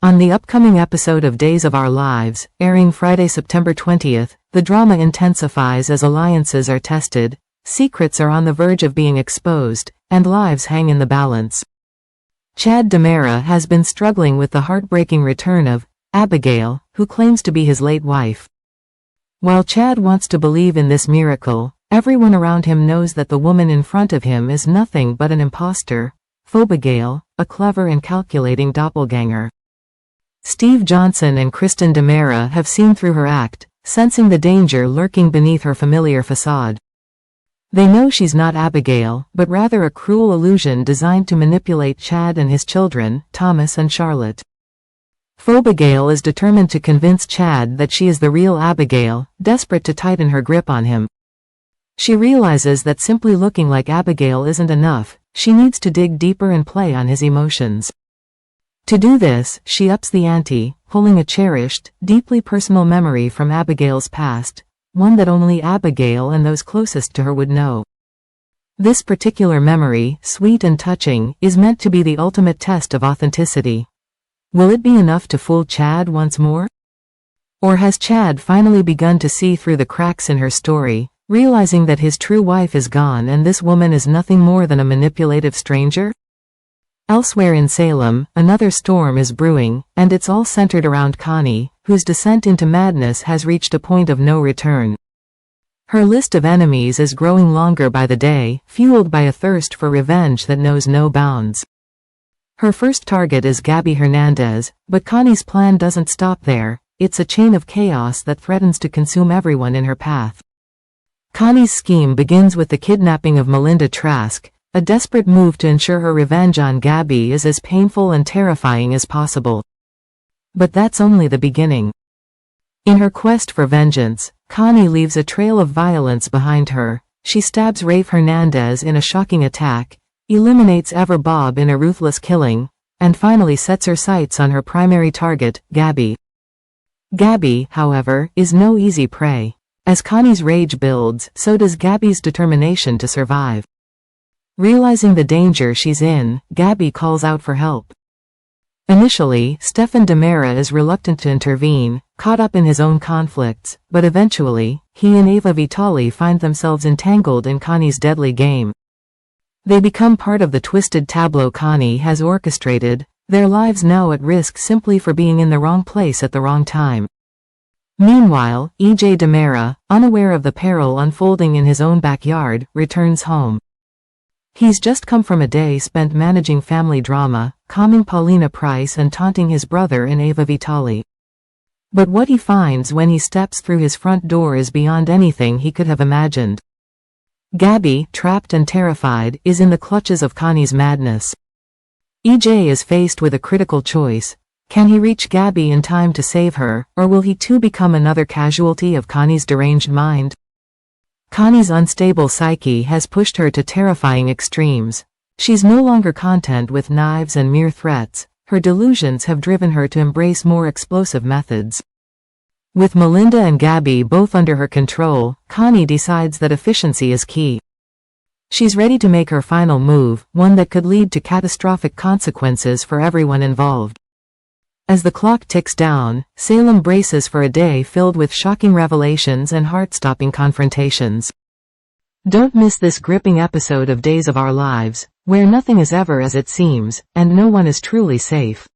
On the upcoming episode of Days of Our Lives, airing Friday, September 20th, the drama intensifies as alliances are tested, secrets are on the verge of being exposed, and lives hang in the balance. Chad DiMera has been struggling with the heartbreaking return of Abigail, who claims to be his late wife. While Chad wants to believe in this miracle, everyone around him knows that the woman in front of him is nothing but an imposter, Phobigail, a clever and calculating doppelganger. Steve Johnson and Kristen DiMera have seen through her act, sensing the danger lurking beneath her familiar facade. They know she's not Abigail, but rather a cruel illusion designed to manipulate Chad and his children, Thomas and Charlotte. Phobigail is determined to convince Chad that she is the real Abigail, desperate to tighten her grip on him. She realizes that simply looking like Abigail isn't enough, she needs to dig deeper and play on his emotions. To do this, she ups the ante, pulling a cherished, deeply personal memory from Abigail's past, one that only Abigail and those closest to her would know. This particular memory, sweet and touching, is meant to be the ultimate test of authenticity. Will it be enough to fool Chad once more? Or has Chad finally begun to see through the cracks in her story, realizing that his true wife is gone and this woman is nothing more than a manipulative stranger? Elsewhere in Salem, another storm is brewing, and it's all centered around Connie, whose descent into madness has reached a point of no return. Her list of enemies is growing longer by the day, fueled by a thirst for revenge that knows no bounds. Her first target is Gabby Hernandez, but Connie's plan doesn't stop there. It's a chain of chaos that threatens to consume everyone in her path. Connie's scheme begins with the kidnapping of Melinda Trask, a desperate move to ensure her revenge on Gabby is as painful and terrifying as possible. But that's only the beginning. In her quest for vengeance, Connie leaves a trail of violence behind her. She stabs Rafe Hernandez in a shocking attack, eliminates Ever Bob in a ruthless killing, and finally sets her sights on her primary target, Gabby. Gabby, however, is no easy prey. As Connie's rage builds, so does Gabby's determination to survive. Realizing the danger she's in, Gabby calls out for help. Initially, Stefan DiMera is reluctant to intervene, caught up in his own conflicts, but eventually, he and Ava Vitali find themselves entangled in Connie's deadly game. They become part of the twisted tableau Connie has orchestrated, their lives now at risk simply for being in the wrong place at the wrong time. Meanwhile, E.J. DiMera, unaware of the peril unfolding in his own backyard, returns home. He's just come from a day spent managing family drama, calming Paulina Price and taunting his brother in Ava Vitali. But what he finds when he steps through his front door is beyond anything he could have imagined. Gabby, trapped and terrified, is in the clutches of Connie's madness. EJ is faced with a critical choice. Can he reach Gabby in time to save her, or will he too become another casualty of Connie's deranged mind? Connie's unstable psyche has pushed her to terrifying extremes. She's no longer content with knives and mere threats. Her delusions have driven her to embrace more explosive methods. With Melinda and Gabby both under her control, Connie decides that efficiency is key. She's ready to make her final move, one that could lead to catastrophic consequences for everyone involved. As the clock ticks down, Salem braces for a day filled with shocking revelations and heart-stopping confrontations. Don't miss this gripping episode of Days of Our Lives, where nothing is ever as it seems, and no one is truly safe.